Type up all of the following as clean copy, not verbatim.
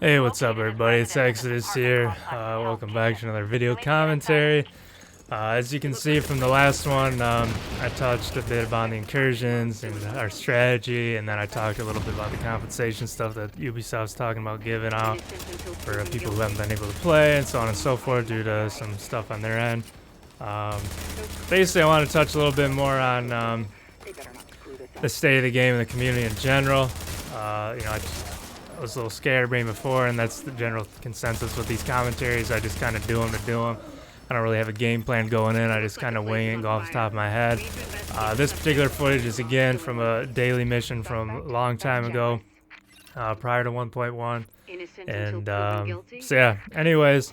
Hey, what's up everybody, it's Exodus here. Welcome back to another video commentary. As you can see from the last one, I touched a bit about the incursions and our strategy, and then I talked a little bit about the compensation stuff that Ubisoft's talking about giving out for people who haven't been able to play, and so on and so forth due to some stuff on their end. Basically, I want to touch a little bit more on the state of the game and the community in general. I was a little scatterbrained before, and that's the general consensus with these commentaries. I just kind of do them to do them. I don't really have a game plan going in. I just kind of wing it and go off the top of my head. This particular footage is again from a daily mission from a long time ago, prior to 1.1. And so yeah, anyways,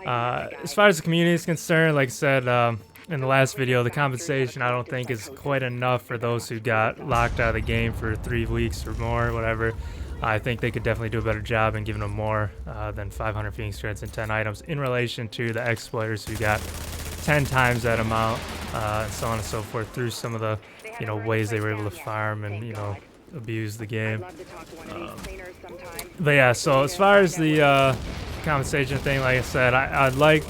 as far as the community is concerned, like I said in the last video, the compensation I don't think is quite enough for those who got locked out of the game for 3 weeks or more, whatever. I think they could definitely do a better job in giving them more than 500 Phoenix credits and 10 items in relation to the exploiters who got 10 times that amount, and so on and so forth through some of the ways they were able to farm and abuse the game. But yeah, so as far as the compensation thing, like I said, I'd like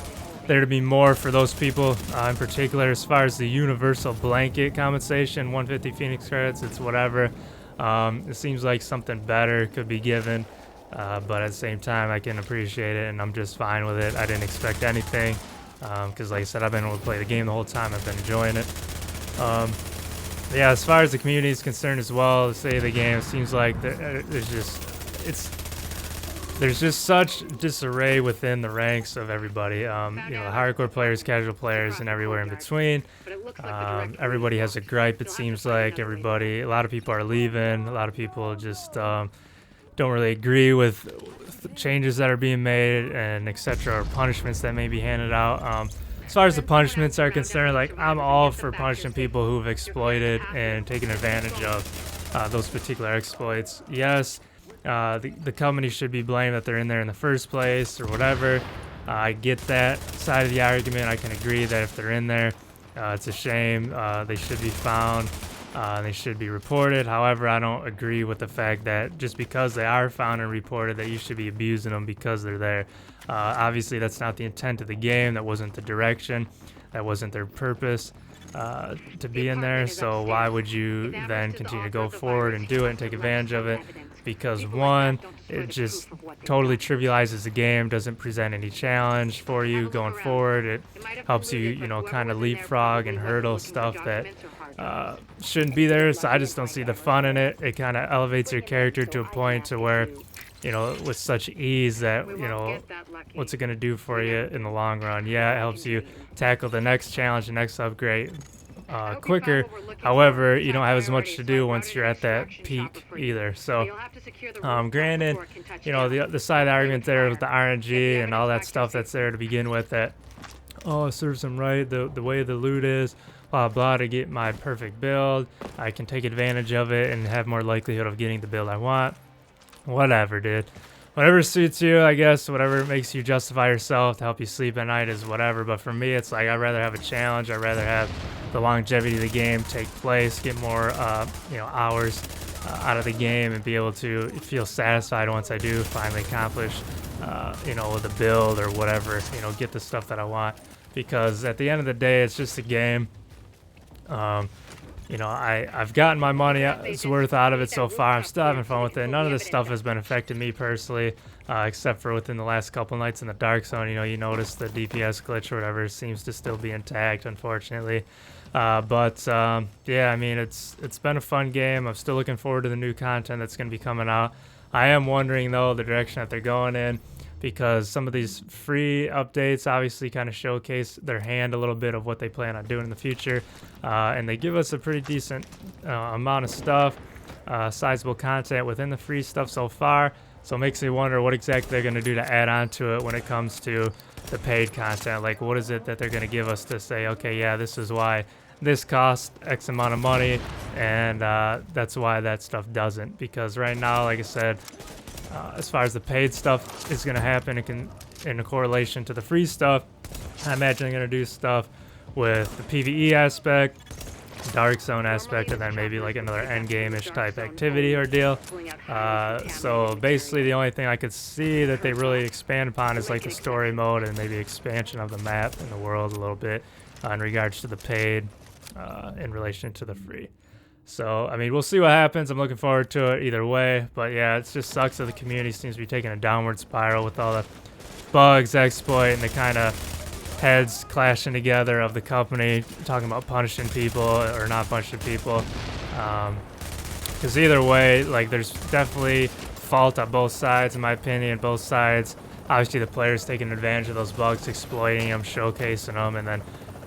there to be more for those people in particular. As far as the universal blanket compensation, 150 Phoenix credits, it's whatever. It seems like something better could be given, but at the same time I can appreciate it and I'm just fine with it. I didn't expect anything because like I said, I've been able to play the game the whole time. I've been enjoying it. Yeah, as far as the community is concerned as well, the state of the game, it seems like there's just such disarray within the ranks of everybody. The hardcore players, casual players, and everywhere in between. Everybody has a gripe, it seems like. A lot of people are leaving. A lot of people just don't really agree with changes that are being made and etc. or punishments that may be handed out. As far as the punishments are concerned, like I'm all for punishing people who've exploited and taken advantage of those particular exploits. Yes. The company should be blamed that they're in there in the first place or whatever. I get that side of the argument. I can agree that if they're in there, it's a shame. They should be found. They should be reported. However, I don't agree with the fact that just because they are found and reported that you should be abusing them because they're there. Obviously, that's not the intent of the game. That wasn't the direction. That wasn't their purpose to be in there. So why would you then continue to go forward and do it and take advantage of it? Because one, it just totally trivializes the game, doesn't present any challenge for you going forward. It helps you, kind of leapfrog and hurdle stuff that shouldn't be there. So I just don't see the fun in it. It kind of elevates your character to a point to where, with such ease that, what's it going to do for you in the long run? Yeah, it helps you tackle the next challenge, the next upgrade quicker. However, you don't have as much to do once you're at that peak either. So granted, the side of the argument there with the RNG and all that stuff that's there to begin with, that it serves them right, the way the loot is, blah blah, to get my perfect build, I can take advantage of it and have more likelihood of getting the build I want. Whatever, dude. Whatever suits you, I guess. Whatever makes you justify yourself to help you sleep at night is whatever. But for me, it's like I'd rather have a challenge. I'd rather have the longevity of the game take place, get more, hours out of the game, and be able to feel satisfied once I do finally accomplish, with a build or whatever. Get the stuff that I want. Because at the end of the day, it's just a game. I've gotten my money's worth out of it so far. I'm still having fun with it. None of this stuff has been affecting me personally, except for within the last couple nights in the dark zone. You notice the DPS glitch or whatever seems to still be intact, unfortunately. Yeah, I mean, it's been a fun game. I'm still looking forward to the new content that's going to be coming out. I am wondering, though, the direction that they're going in, because some of these free updates obviously kind of showcase their hand a little bit of what they plan on doing in the future. And they give us a pretty decent amount of stuff, sizable content within the free stuff so far. So it makes me wonder what exactly they're going to do to add on to it when it comes to the paid content. Like, what is it that they're going to give us to say, okay, yeah, this is why this costs X amount of money, and that's why that stuff doesn't. Because right now, like I said, as far as the paid stuff is going to happen, it can, in correlation to the free stuff, I imagine they're going to do stuff with the PvE aspect, dark zone aspect, and then maybe like another end game-ish type activity or deal. So basically the only thing I could see that they really expand upon is like the story mode and maybe expansion of the map and the world a little bit in regards to the paid in relation to the free. So, I mean, we'll see what happens. I'm looking forward to it either way. But yeah, it just sucks that the community seems to be taking a downward spiral with all the bugs, exploit, and the kind of heads clashing together of the company talking about punishing people or not punishing people. Because either way, like, there's definitely fault on both sides, in my opinion. Both sides, obviously the players taking advantage of those bugs, exploiting them, showcasing them, and then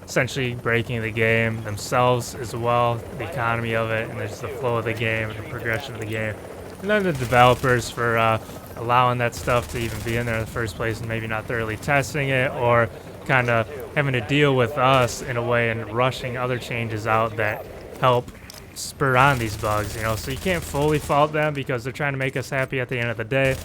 essentially breaking the game themselves as well, the economy of it, and there's the flow of the game and the progression of the game. And then the developers for allowing that stuff to even be in there in the first place and maybe not thoroughly testing it, or kind of having to deal with us in a way and rushing other changes out that help spur on these bugs, you know. So you can't fully fault them because they're trying to make us happy at the end of the day.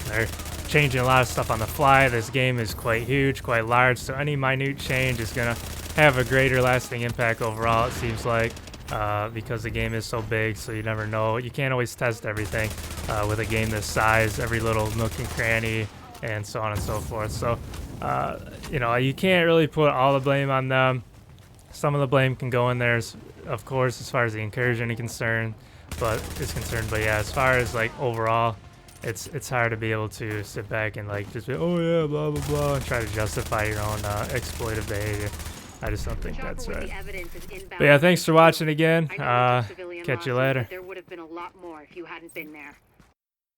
They're changing a lot of stuff on the fly. This game is quite huge, quite large, so any minute change is going to have a greater lasting impact overall, it seems like, because the game is so big, so you never know. You can't always test everything with a game this size, every little nook and cranny, and so on and so forth. So, you know, you can't really put all the blame on them. Some of the blame can go in there, of course, as far as the incursion is concerned. But yeah, as far as like overall, it's hard to be able to sit back and like just be, oh yeah, blah blah blah, and try to justify your own exploitive behavior. I just don't think that's right. But yeah, thanks for watching again. Catch you later. There would have been a lot more if you hadn't been there.